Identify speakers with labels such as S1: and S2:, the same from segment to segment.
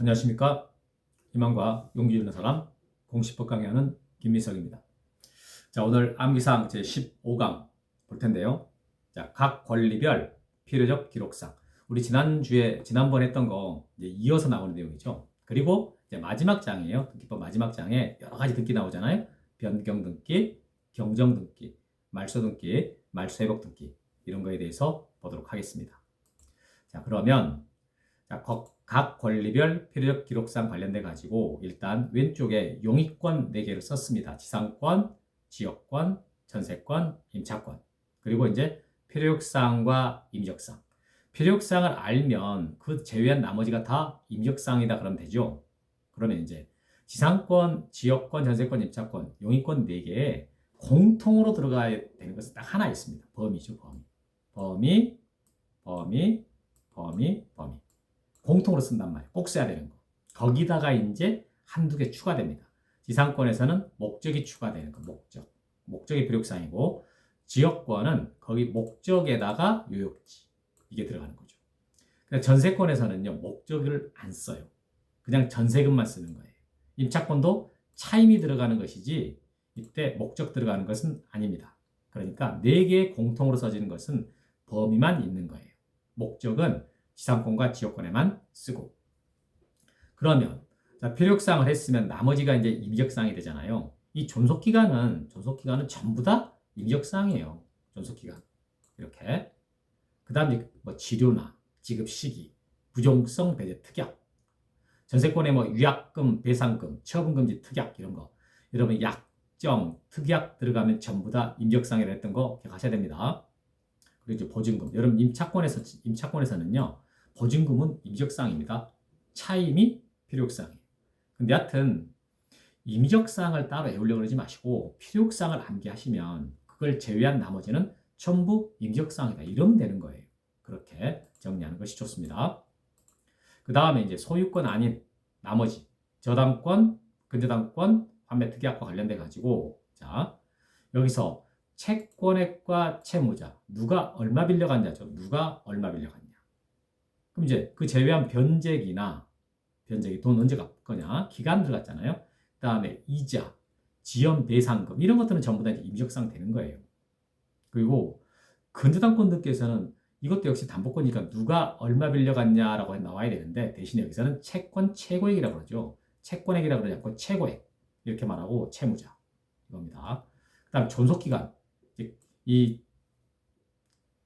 S1: 안녕하십니까. 희망과 용기 있는 사람 공시법 강의하는 김미석입니다. 자, 오늘 암기사항 제15강 볼 텐데요. 자, 각 권리별 필요적 기록상. 우리 지난번에 했던 거 이제 이어서 나오는 내용이죠. 그리고 이제 마지막 장이에요. 등기법 마지막 장에 여러 가지 등기 나오잖아요. 변경 등기, 경정 등기, 말소 등기, 말소 회복 등기 이런 거에 대해서 보도록 하겠습니다. 자, 그러면 자, 각 권리별 필요적 기록상 관련돼 가지고 일단 왼쪽에 용의권 4개를 썼습니다. 지상권, 지역권, 전세권, 임차권. 그리고 이제 필요적사항과 임적사항. 필요적사항을 알면 그 제외한 나머지가 다 임적사항이다 그러면 되죠. 그러면 이제 지상권, 지역권, 전세권, 임차권, 용의권 4개에 공통으로 들어가야 되는 것은 딱 하나 있습니다. 범위죠, 범위. 범위. 공통으로 쓴단 말이에요. 꼭 써야 되는 거. 거기다가 이제 한두 개 추가됩니다. 지상권에서는 목적이 추가되는 거, 목적이 필요사항이고, 지역권은 거기 목적에다가 요역지. 이게 들어가는 거죠. 전세권에서는요, 목적을 안 써요. 그냥 전세금만 쓰는 거예요. 임차권도 차임이 들어가는 것이지, 이때 목적 들어가는 것은 아닙니다. 그러니까 4개의 공통으로 써지는 것은 범위만 있는 거예요. 목적은 지상권과 지역권에만 쓰고. 그러면 필요사항을 했으면 나머지가 이제 임적사항이 되잖아요. 이 존속기간은 전부 다 임적사항이에요. 존속기간. 이렇게. 그 다음 뭐 치료나 지급 시기, 부종성 배제 특약. 전세권에 뭐 위약금, 배상금, 처분금지 특약 이런 거. 여러분 약정, 특약 들어가면 전부 다 임적사항이라 했던 거 기억하셔야 됩니다. 그리고 이제 보증금. 여러분 임차권에서는요. 보증금은 임적사항입니다. 차임이 필요사항이에요. 근데 여하튼 임적사항을 따로 외우려고 그러지 마시고 필요사항을 암기하시면 그걸 제외한 나머지는 전부 임적사항이다. 이러면 되는 거예요. 그렇게 정리하는 것이 좋습니다. 그 다음에 이제 소유권 아닌 나머지 저당권, 근저당권, 환매특약과 관련돼 가지고 자 여기서 채권액과 채무자 누가 얼마 빌려갔냐죠. 누가 얼마 빌려갔냐. 그럼 이제 그 제외한 변제기 돈 언제 갚을 거냐, 기간 들어갔잖아요. 그 다음에 이자, 지연 배상금 이런 것들은 전부 다 임적사항 되는 거예요. 그리고 근저당권들께서는 이것도 역시 담보권이니까 누가 얼마 빌려갔냐라고 나와야 되는데 대신에 여기서는 채권 최고액이라고 그러죠. 채권액이라고 그러지 않고 최고액 이렇게 말하고 채무자 이겁니다. 그 다음 존속기간 이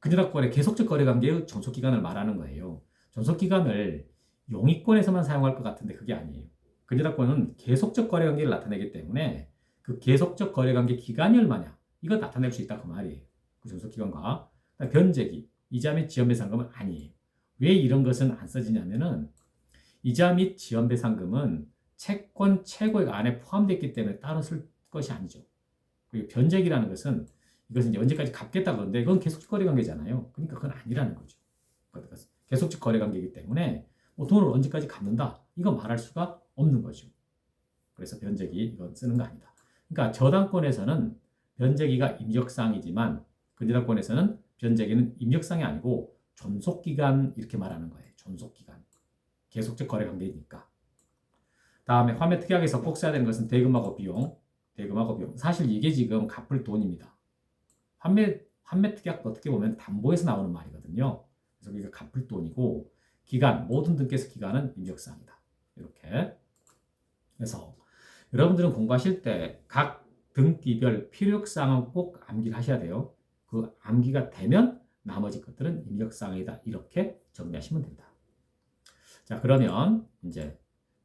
S1: 근저당권의 계속적 거래관계의 존속기간을 말하는 거예요. 존속기간을 용의권에서만 사용할 것 같은데 그게 아니에요. 근저당권은 계속적 거래관계를 나타내기 때문에 그 계속적 거래관계 기간이 얼마냐 이거 나타낼 수 있다 그 말이에요. 그 존속기간과 변제기, 이자 및 지연배상금은 아니에요. 왜 이런 것은 안 써지냐면은 이자 및 지연배상금은 채권 최고액 안에 포함되어 있기 때문에 따로 쓸 것이 아니죠. 그리고 변제기라는 것은 이것은 이제 언제까지 갚겠다 그런데 이건 계속적 거래관계잖아요. 그러니까 그건 아니라는 거죠. 계속적 거래관계이기 때문에 뭐 돈을 언제까지 갚는다 이거 말할 수가 없는 거죠. 그래서 변제기 이건 쓰는 거 아니다. 그러니까 저당권에서는 변제기가 임적사항이지만 근저당권에서는 변제기는 임적사항이 아니고 존속기간 이렇게 말하는 거예요. 존속기간. 계속적 거래관계이니까. 다음에 환매특약에서 꼭 써야 되는 것은 대금하고 비용. 사실 이게 지금 갚을 돈입니다. 환매특약도 어떻게 보면 담보에서 나오는 말이거든요. 그래서 이게 갚을 돈이고 기간, 모든 등기에서 기간은 임적사항이다. 이렇게. 그래서 여러분들은 공부하실 때 각 등기별 필요사항은 꼭 암기를 하셔야 돼요. 그 암기가 되면 나머지 것들은 임적사항이다. 이렇게 정리하시면 된다. 자, 그러면 이제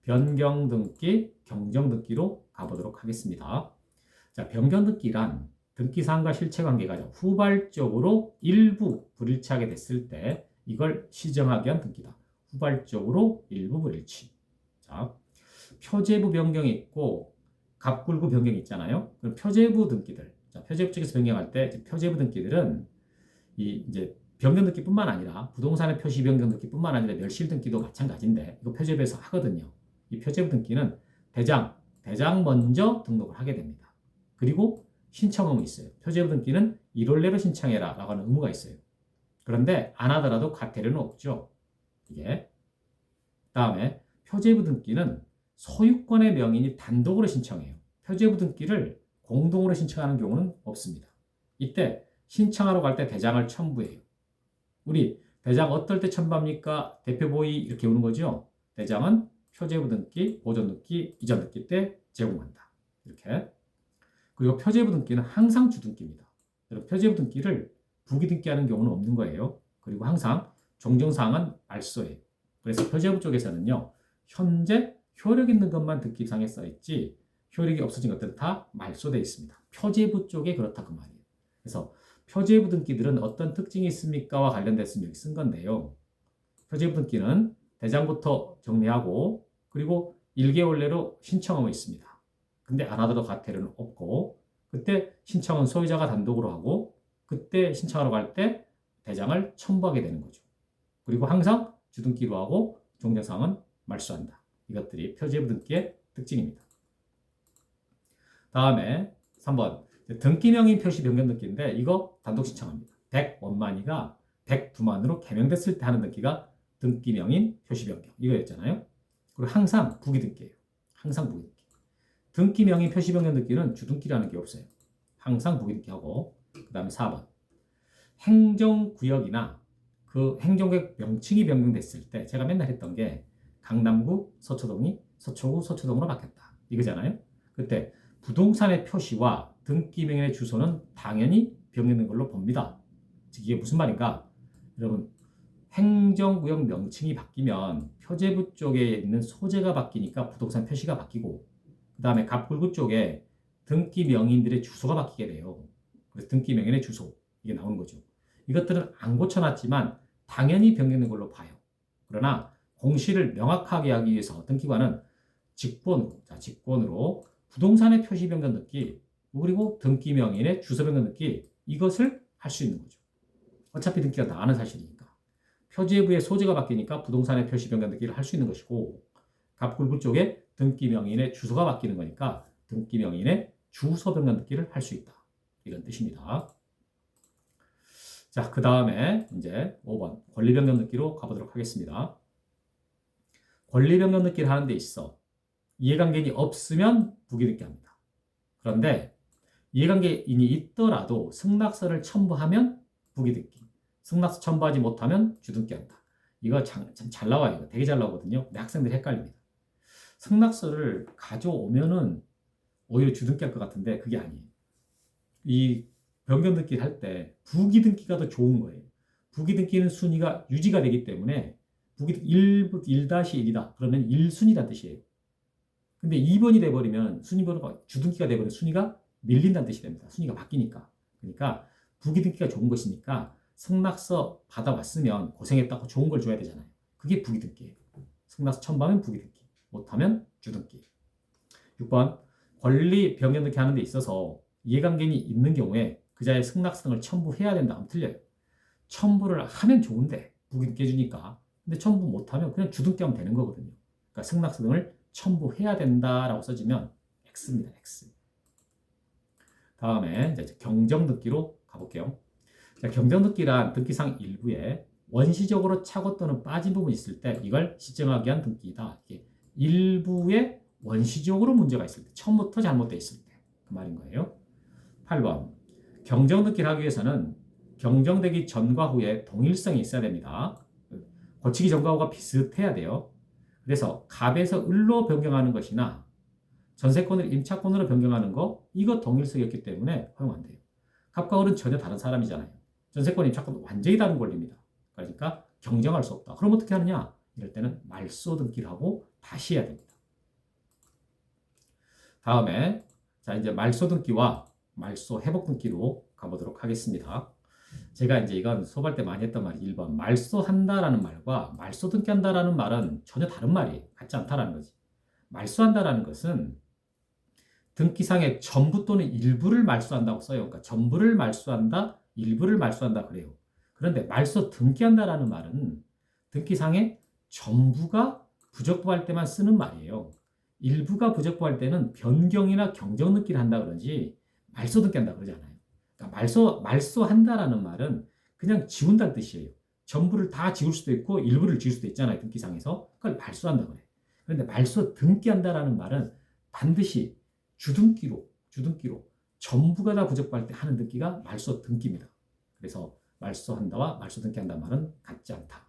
S1: 변경등기, 경정등기로 가보도록 하겠습니다. 자, 변경등기란 등기사항과 실체관계가 후발적으로 일부 불일치하게 됐을 때 이걸 시정하기 위한 등기다. 후발적으로 일부 불일치. 자, 표제부 변경이 있고 갑굴구 변경이 있잖아요. 그럼 표제부 등기들. 자, 표제부 쪽에서 변경할 때 표제부 등기들은 이제 변경 등기뿐만 아니라 부동산의 표시 변경 등기뿐만 아니라 멸실 등기도 마찬가지인데 이거 표제부에서 하거든요. 이 표제부 등기는 대장 먼저 등록을 하게 됩니다. 그리고 신청 의무 있어요. 표제부 등기는 1월 내로 신청해라 라고 하는 의무가 있어요. 그런데 안 하더라도 과태료는 없죠. 이게. 다음에 표제부 등기는 소유권의 명인이 단독으로 신청해요. 표제부 등기를 공동으로 신청하는 경우는 없습니다. 이때 신청하러 갈 때 대장을 첨부해요. 우리 대장 어떨 때 첨부합니까? 대표 보의 이렇게 오는 거죠. 대장은 표제부 등기, 보존 등기, 이전 등기 때 제공한다. 이렇게. 그리고 표제부 등기는 항상 주등기입니다. 표제부 등기를 부기 등기하는 경우는 없는 거예요. 그리고 항상 종정사항은 말소예요. 그래서 표제부 쪽에서는요, 현재 효력 있는 것만 등기상에 써있지 효력이 없어진 것들은 다 말소되어 있습니다. 표제부 쪽에 그렇다 그 말이에요. 그래서 표제부 등기들은 어떤 특징이 있습니까와 관련돼서 여기 쓴 건데요. 표제부 등기는 대장부터 정리하고 그리고 1개월 내로 신청하고 있습니다. 근데 안 하더라도 과태료는 없고 그때 신청은 소유자가 단독으로 하고 그때 신청하러 갈 때 대장을 첨부하게 되는 거죠. 그리고 항상 주등기로 하고 종전사항은 말소한다. 이것들이 표제부 등기의 특징입니다. 다음에 3번 등기명인 표시 변경 등기인데 이거 단독 신청합니다. 100원만이가 102만으로 개명됐을 때 하는 등기가 등기명인 표시 변경 이거였잖아요. 그리고 항상 부기 등기예요. 항상 부기 등기. 등기명인 표시 변경 등기는 주등기라는 게 없어요. 항상 부기 등기하고 그 다음에 4번 행정구역이나 그 행정구역 명칭이 변경됐을 때 제가 맨날 했던 게 강남구 서초동이 서초구 서초동으로 바뀌었다 이거잖아요. 그때 부동산의 표시와 등기명인의 주소는 당연히 변경된 걸로 봅니다. 즉 이게 무슨 말인가? 여러분 행정구역 명칭이 바뀌면 표제부 쪽에 있는 소재가 바뀌니까 부동산 표시가 바뀌고 그 다음에 갑불구 쪽에 등기명인들의 주소가 바뀌게 돼요. 그래서 등기명인의 주소 이게 나오는 거죠. 이것들은 안 고쳐놨지만 당연히 변경된 걸로 봐요. 그러나 공시를 명확하게 하기 위해서 등기관은 직권으로 부동산의 표시 변경 등기 그리고 등기명인의 주소 변경 등기 이것을 할 수 있는 거죠. 어차피 등기가 다 아는 사실이니까. 표제부의 소재가 바뀌니까 부동산의 표시 변경 등기를 할 수 있는 것이고 갑굴구 쪽에 등기명인의 주소가 바뀌는 거니까 등기명인의 주소 변경 등기를 할 수 있다. 이런 뜻입니다. 자, 그 다음에 이제 5번 권리 변경 등기로 가보도록 하겠습니다. 권리 변경 등기를 하는 데 있어 이해관계인이 없으면 부기 등기합니다. 그런데 이해관계인이 있더라도 승낙서를 첨부하면 부기 등기, 승낙서 첨부하지 못하면 주등기한다. 이거 참 잘 나와요. 이거 되게 잘 나오거든요. 근데 학생들이 헷갈립니다. 승낙서를 가져오면은 오히려 주등기할 것 같은데 그게 아니에요. 이 변경 등기를 할 때 부기 등기가 더 좋은 거예요. 부기 등기는 순위가 유지가 되기 때문에 부기 1-1이다. 그러면 1순위란 뜻이에요. 근데 2번이 돼버리면 순위번호가 주등기가 돼버리면 순위가 밀린다는 뜻이 됩니다. 순위가 바뀌니까. 그러니까 부기 등기가 좋은 것이니까 승낙서 받아왔으면 고생했다고 좋은 걸 줘야 되잖아요. 그게 부기 등기예요. 승낙서 첨부하면 부기 등기, 못하면 주등기. 6번 권리 변경 등기 하는 데 있어서 이해관계인이 있는 경우에 그자의 승낙서 등을 첨부해야 된다 하면 틀려요. 첨부를 하면 좋은데 부기 등기 해주니까 근데 첨부 못하면 그냥 주등기하면 되는 거거든요. 그러니까 승낙서 등을 첨부해야 된다라고 써지면 X입니다. X. 다음에 이제 경정등기로 가볼게요. 자, 경정등기란 등기상 일부에 원시적으로 착오 또는 빠진 부분이 있을 때 이걸 시정하기 위한 등기이다. 이게 일부에 원시적으로 문제가 있을 때, 처음부터 잘못되어 있을 때 그 말인 거예요. 8번 경정등기를 하기 위해서는 경정되기 전과 후에 동일성이 있어야 됩니다. 고치기 전과 후가 비슷해야 돼요. 그래서 갑에서 을로 변경하는 것이나 전세권을 임차권으로 변경하는 거 이거 동일성이었기 때문에 허용 안 돼요. 갑과 을은 전혀 다른 사람이잖아요. 전세권, 임차권 완전히 다른 권리입니다. 그러니까 경정할 수 없다. 그럼 어떻게 하느냐? 이럴 때는 말소 등기를 하고 다시 해야 됩니다. 다음에 자 이제 말소 등기와 말소 회복 등기로 가보도록 하겠습니다. 제가 이제 이건 수업할 때 많이 했던 말이 1번 말소한다라는 말과 말소 등기한다라는 말은 전혀 다른 말이에요. 같지 않다라는 거지. 말소한다라는 것은 등기상의 전부 또는 일부를 말소한다고 써요. 그러니까 전부를 말소한다, 일부를 말소한다 그래요. 그런데 말소 등기한다라는 말은 등기상의 전부가 부적부할 때만 쓰는 말이에요. 일부가 부적부할 때는 변경이나 경정 등기를 한다 그러지 말소 등기한다 그러지 않아요. 그러니까 말소한다라는 말은 그냥 지운다는 뜻이에요. 전부를 다 지울 수도 있고 일부를 지울 수도 있잖아요. 등기상에서. 그걸 말소한다 그래. 그런데 말소 등기한다라는 말은 반드시 주등기로 전부가 다 부적합할 때 하는 등기가 말소 등기입니다. 그래서 말소한다와 말소 등기한다는 말은 같지 않다.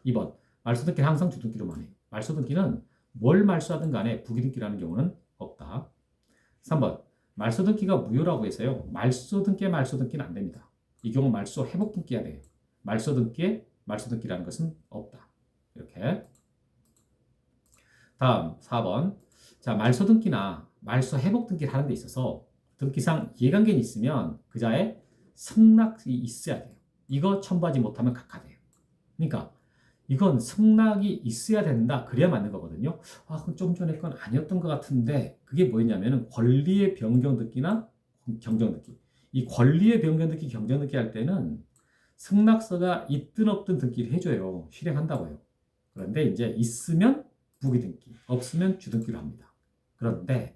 S1: 2번, 말소 등기는 항상 주등기로만 해요. 말소 등기는 뭘 말소하든 간에 부기등기라는 경우는 없다. 3번, 말소 등기가 무효라고 해서요. 말소 등기는 안 됩니다. 이 경우 말소 회복 등기해야 돼요. 말소 등기라는 것은 없다. 이렇게. 다음 4번. 자, 말소 등기나 말소 회복 등기를 하는 데 있어서 등기상 이해관계는 있으면 그자의 승낙이 있어야 돼요. 이거 첨부하지 못하면 각하돼요. 그러니까 이건 승낙이 있어야 된다. 그래야 맞는 거거든요. 그럼 좀 전에 건 아니었던 것 같은데 그게 뭐였냐면은 권리의 변경 등기나 경정 등기. 이 권리의 변경 등기, 경정 등기 할 때는 승낙서가 있든 없든 등기를 해줘요. 실행한다고요. 그런데 이제 있으면 부기 등기, 없으면 주 등기로 합니다. 그런데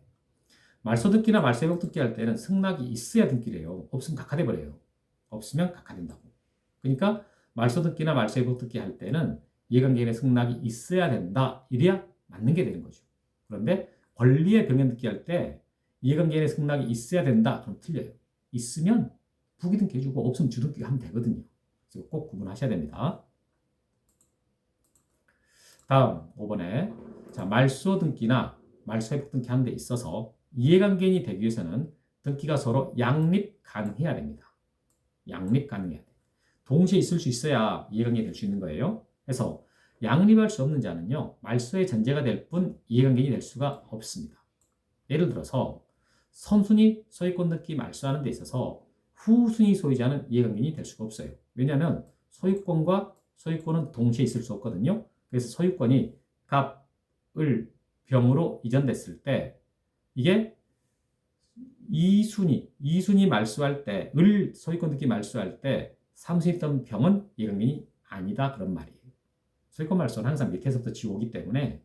S1: 말소 등기나 말소 회복 등기 할 때는 승낙이 있어야 등기를 해요. 없으면 각하돼 버려요. 없으면 각하된다고. 그러니까 말소 등기나 말소 회복 등기 할 때는 이해관계인의 승낙이 있어야 된다. 이래야 맞는 게 되는 거죠. 그런데 권리의 변경 등기 할 때 이해관계인의 승낙이 있어야 된다. 그럼 틀려요. 있으면 부기 등기 해주고 없으면 주 등기 하면 되거든요. 그래서 꼭 구분하셔야 됩니다. 다음 5번에 자, 말소 등기나 말소 회복 등기 하는 데 있어서 이해관계인이 되기 위해서는 등기가 서로 양립 가능해야 됩니다. 양립 가능해야 돼. 동시에 있을 수 있어야 이해관계인이 될 수 있는 거예요. 그래서 양립할 수 없는 자는요. 말소의 전제가 될 뿐 이해관계인이 될 수가 없습니다. 예를 들어서 선순위 소유권 등기 말소하는 데 있어서 후순위 소유자는 이해관계인이 될 수가 없어요. 왜냐하면 소유권과 소유권은 동시에 있을 수 없거든요. 그래서 소유권이 갑, 을, 병으로 이전됐을 때 이게 2순위 말소할 때, 소유권 등기 말소할 때 3순위 있던 병은 이해관계인이 아니다 그런 말이에요. 소유권 말소는 항상 밑에서부터 지워오기 때문에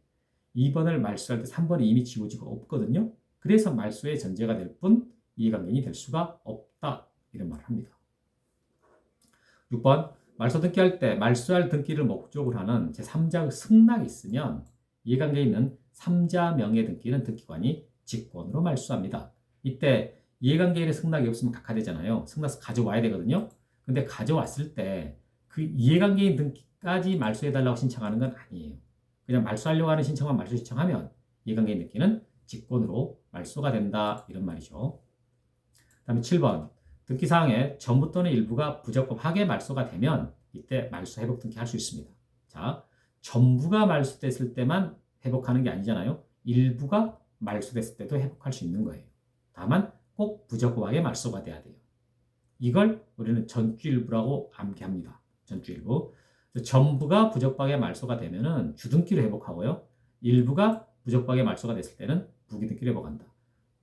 S1: 2번을 말소할 때 3번이 이미 지워지고 없거든요. 그래서 말소의 전제가 될 뿐 이해관계인이 될 수가 없다 이런 말을 합니다. 6번 말소 등기할 때 말소할 등기를 목적으로 하는 제3자의 승낙이 있으면 이해관계인은 3자 명의 등기는 등기관이 직권으로 말소합니다. 이때 이해관계인의 승낙이 없으면 각하되잖아요. 승낙서 가져와야 되거든요. 근데 가져왔을 때 그 이해관계인 등기까지 말소해달라고 신청하는 건 아니에요. 그냥 말소하려고 하는 신청만 말소 신청하면 이해관계인 등기는 직권으로 말소가 된다 이런 말이죠. 다음에 7번 등기사항에 전부 또는 일부가 부적법하게 말소가 되면 이때 말소 회복 등기 할 수 있습니다. 자, 전부가 말소됐을 때만 회복하는 게 아니잖아요. 일부가 말소됐을 때도 회복할 수 있는 거예요. 다만 꼭 부적법하게 말소가 돼야 돼요. 이걸 우리는 전주일부라고 암기합니다. 전주일부. 전부가 부적법하게 말소가 되면은 주등기로 회복하고요. 일부가 부적법하게 말소가 됐을 때는 부기등기로 회복한다.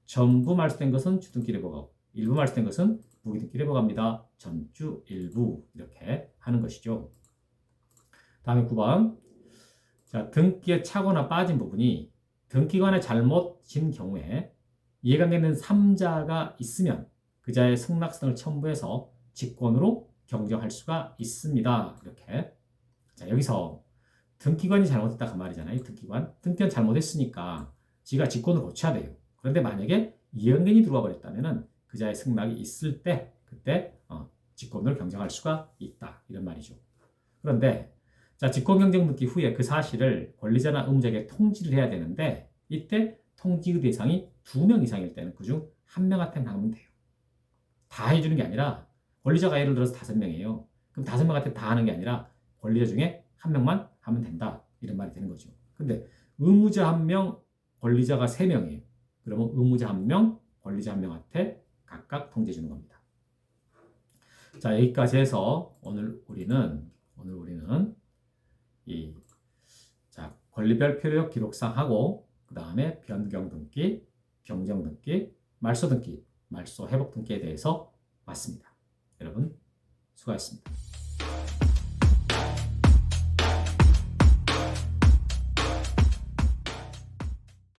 S1: 전부 말소된 것은 주등기로 회복하고 일부 말소된 것은 부기등기로 회복합니다. 전주일부 이렇게 하는 것이죠. 다음에 9번. 자, 등기에 차거나 빠진 부분이 등기관의 잘못인 경우에 이해관계는 3자가 있으면 그자의 승낙성을 첨부해서 직권으로 경정할 수가 있습니다. 이렇게. 자, 여기서 등기관이 잘못했다 그 말이잖아요. 등기관 잘못했으니까 지가 직권을 고쳐야 돼요. 그런데 만약에 이해관계인이 들어와 버렸다면은 그자의 승낙이 있을 때 그때 직권을 경정할 수가 있다. 이런 말이죠. 그런데 자, 직권 경정 등기 후에 그 사실을 권리자나 의무자에게 통지를 해야 되는데 이때 통지의 대상이 2명 이상일 때는 그중 1명한테만 하면 돼요. 다 해주는 게 아니라 권리자가 예를 들어서 5명이에요. 그럼 5명한테 다 하는 게 아니라 권리자 중에 1명만 하면 된다. 이런 말이 되는 거죠. 근데 의무자 1명, 권리자가 3명이에요. 그러면 의무자 1명, 권리자 1명한테 각각 통지해 주는 겁니다. 자, 여기까지 해서 오늘 우리는 이 권리별 표력 기록상하고 그 다음에 변경 등기, 경정 등기, 말소 등기, 말소 회복 등기에 대해서 봤습니다. 여러분 수고하셨습니다.